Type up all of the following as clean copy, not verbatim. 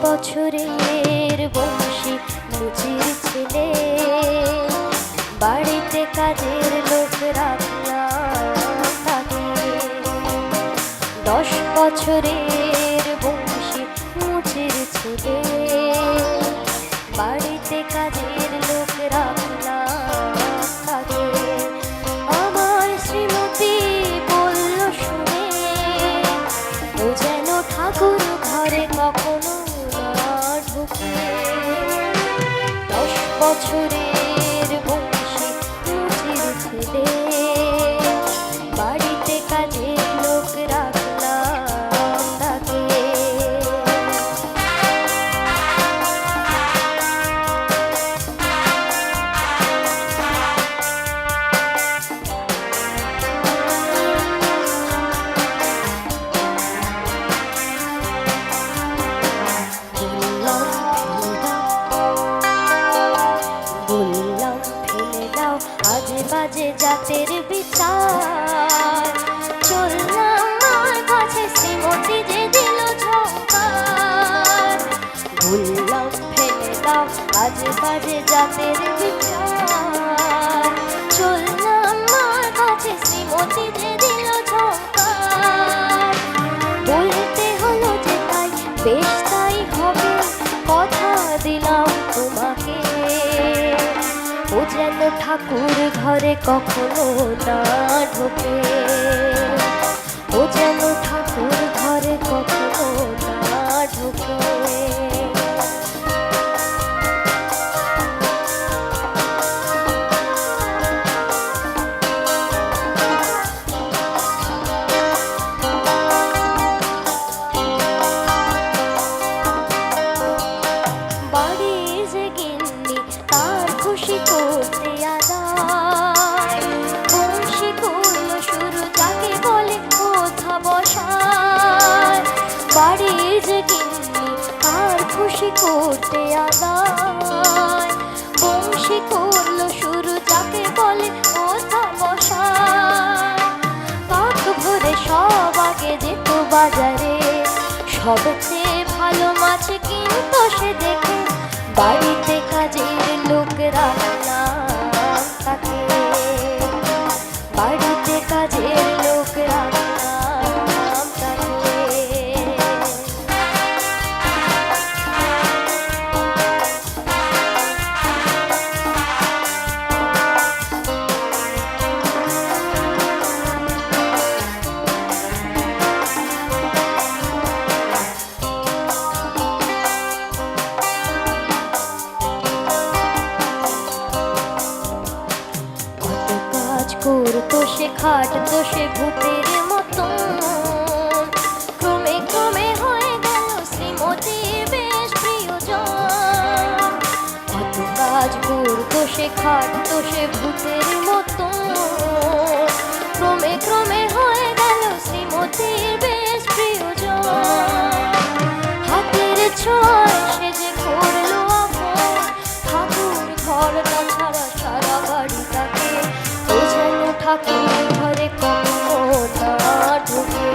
বছরের বংশী মুচির ছেলে, বাড়িতে কাজের লোক রাখলাম তাকে। 10 বছরের বংশী মুচির ছেলে, বাড়িতে কাজের লোক রাখলাম তাকে। আমার শ্রীমতী বলল শুনে, ও যেন ঠাকুর ঘরে কখনো না ঢুকে। 10 বছরের বংশী মুচির ছেলে, বাড়িতে কাজের লোক রাখলাম তাকে। বাজে জাতের বিচার, চললাম মার কাছে শ্রীমতী যে দিল ঝঙ্কার। ভুললাম ফেলে দাও আজ বাজে জাতের বিচার, চললাম মার কাছে শ্রীমতী যে দিল ঝঙ্কার। বলতে হলো যে তাই বেশ তাই হবে, কথা দিলাম তোমাকে। ও যেন ঠাকুর ঘরে কখনো না ঢোকে, ও যেন ঠাকুর ঘরে কখনো না ঢোকে। বাড়ির যে গিন্নি তার খুশি করতে আদায়, বংশী করল শুরু যাকে বলে কোথা বসায়। বাড়ির যে গিন্নি তার খুশি করতে আদায়, বংশী করল শুরু যাকে বলে কোথা বসায়। কাক ভরে সব আগে যেত বাজারে, সবচেয়ে ভালো মাছ কিনতো সে দেখে। বাড়িতে কাজের লোক রাখলাম তাকে, বাড়িতে কাজের লোক রাখলাম তাকে। করতো সে খাটতো সে ভূতের মতন, ক্রমে ক্রমে হয়ে গেল শ্রীমতীর বেশ প্রিয়জন। কত কাজ করতো সে খাটতো সে ভূতের মতন, ক্রমে ক্রমে হয়ে গেল শ্রীমতীর বেশ প্রিয়জন। হাতের ছোঁয়ায় সে যে করলো আপন, ঠাকুর ঘরটা ছাড়া সারা বাড়িটাকে। ও যেন ঠাকুর ঘরে কখনো না ঢুকে,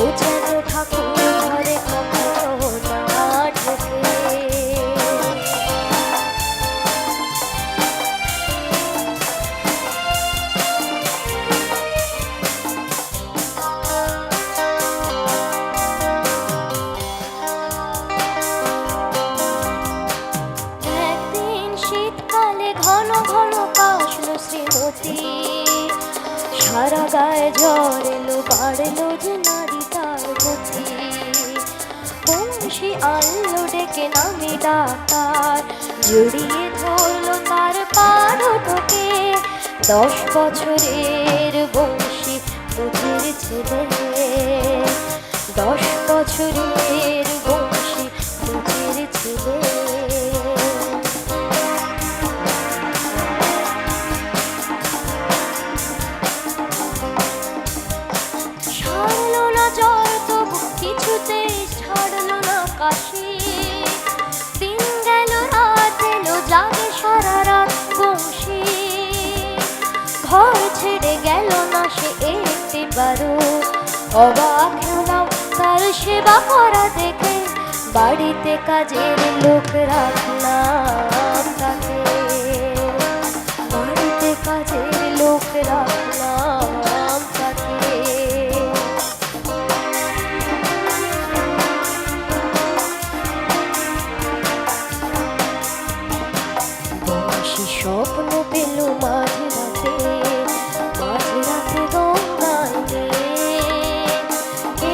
ও যেন ঠাকুর ঘরে কখনো না ঢুকে। একদিন শীতকালে ঘন ঘন কাশলো শ্রীমতী, সারা গায়ে জ্বর এলো বাড়লো যে নারী তার গতি। বংশী আনলো ডেকে নামি ডাক্তার, জড়িয়ে ধরলো তার পা দুটোকে। 10 বছরের বংশী মুচির ছেলে, 10 বছরের বংশী মুচির ছেলে। ছাড়লো না জ্বর তবু কিছুতেই ছাড়লো না কাশি। দিন গেল রাত এলো জাগে সারা রাত বংশী, ঘর ছেড়ে গেল না সে একটিবারও। অবাক হলাম তার সেবা করা দেখে, বাড়িতে কাজের লোক রাখলাম তাকে, বাড়িতে কাজের লোক রাখলাম তাকে। বংশী স্বপ্ন পেল মাঝরাতে, মাঝরাতে গঙ্গায় নিয়ে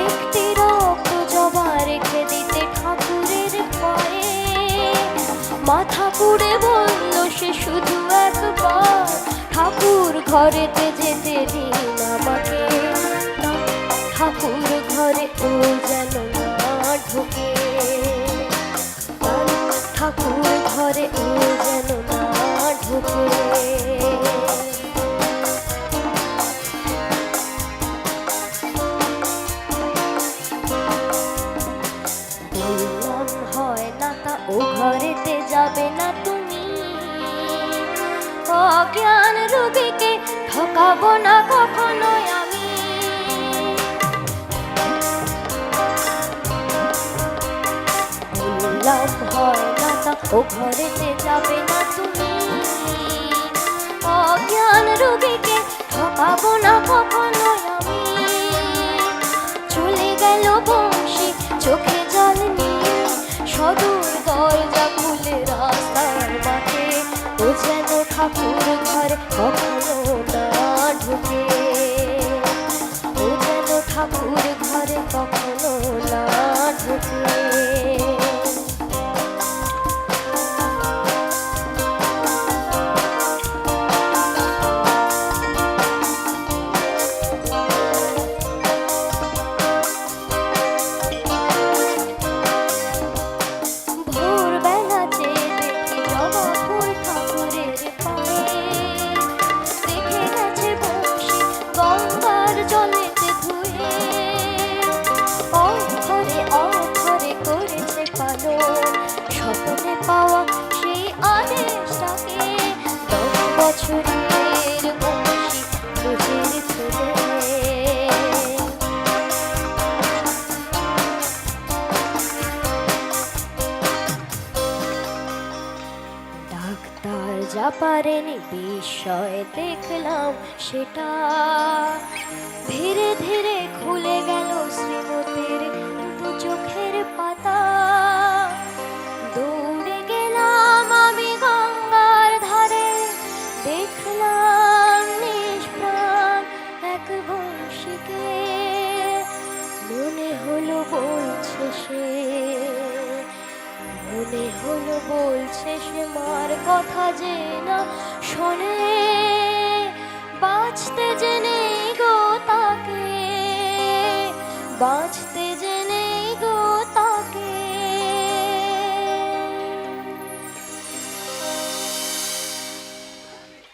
একটি রক্ত জবা রেখে দিতে ঠাকুরের পায়ে। মাথা পুড়ে বলল সে শুধু একবার, ঠাকুর ঘরেতে যেতে দিন আমাকে। ঠাকুর ঘরে ও যেন না ঢোকে, ঠাকুর ঘরে ও যেন না ঢোকে। বললাম হয় না তা ও ঘরেতে যাবে না তুমি, অজ্ঞান রোগীকে ঠকাবো না কখনোই আমি। বললাম হয় না তা ও ঘরেতে যাবে না তুমি, অজ্ঞান রোগীকে ঠকাবো না কখনোই আমি। চলে গেল বংশী চোখে জল নিয়ে, সদূর দরজা খুলে রাস্তার মাঠে। ও যেন ঠাকুর ঘরে কখনো না ঢুকে, ও যেন ঠাকুর ঘরে কখনো না ঢুকে। স্বপ্নে পাওয়া সেই আদেশটাকে 10 বছরের বংশী বুঝে ফেলে। ডাক্তার যা পারেনি বিস্ময় দেখলাম সেটা, ধীরে ধীরে খুলে গেল শ্রীমতীর দু চোখের পাতা। দৌড়ে গেলাম আমি গঙ্গার ধারে, দেখলাম নিষ্প্রাণ এক বংশীকে। মনে হলো বলছে সে, মনে হলো বলছে সে মার কথা যে না শোনে। বাঁচতে জেনে গো তাকে, বাঁচতে